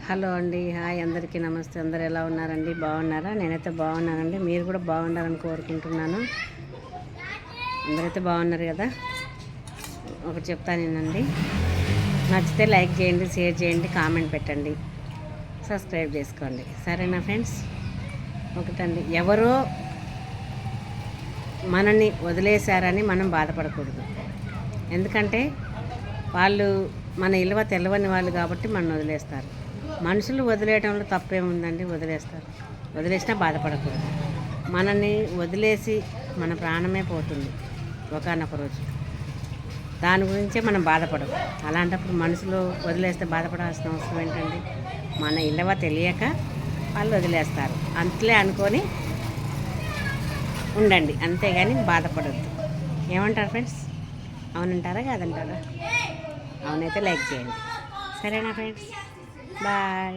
Hello అండి, hi అందరికీ నమస్తే. అందరు ఎలా ఉన్నారండి? బాగున్నారా? నేనైతే బాగున్నానండి. మీరు కూడా బాగుండాలని కోరుకుంటున్నాను. అందరైతే బాగున్నారు కదా? ఒకటి చెప్తానేనండి, నచ్చితే లైక్ చేయండి, షేర్ చేయండి, కామెంట్ పెట్టండి, సబ్స్క్రైబ్ చేసుకోండి. సరేనా ఫ్రెండ్స్? ఒకటండి, ఎవరో మనల్ని వదిలేశారని మనం బాధపడకూడదు. ఎందుకంటే వాళ్ళు మన ఇలువ తెలవని వాళ్ళు కాబట్టి మనం వదిలేస్తారు. మనుషులు వదిలేయడంలో తప్పేముందండి? వదిలేస్తారు. వదిలేసినా బాధపడకూడదు. మనల్ని వదిలేసి మన ప్రాణమే పోతుంది ఒకానొక రోజు. దాని గురించే మనం బాధపడము. అలాంటప్పుడు మనుషులు వదిలేస్తే బాధపడాల్సిన అవసరం ఏంటండి? మన ఇలువ తెలియక వాళ్ళు వదిలేస్తారు. అంతలే అనుకొని ఉండండి, అంతేగాని బాధపడద్దు. ఏమంటారు ఫ్రెండ్స్? అవునంటారా కాదంటారా? అవునైతే లైక్ చేయండి. సరేనా ఫ్రెండ్స్? బాయ్.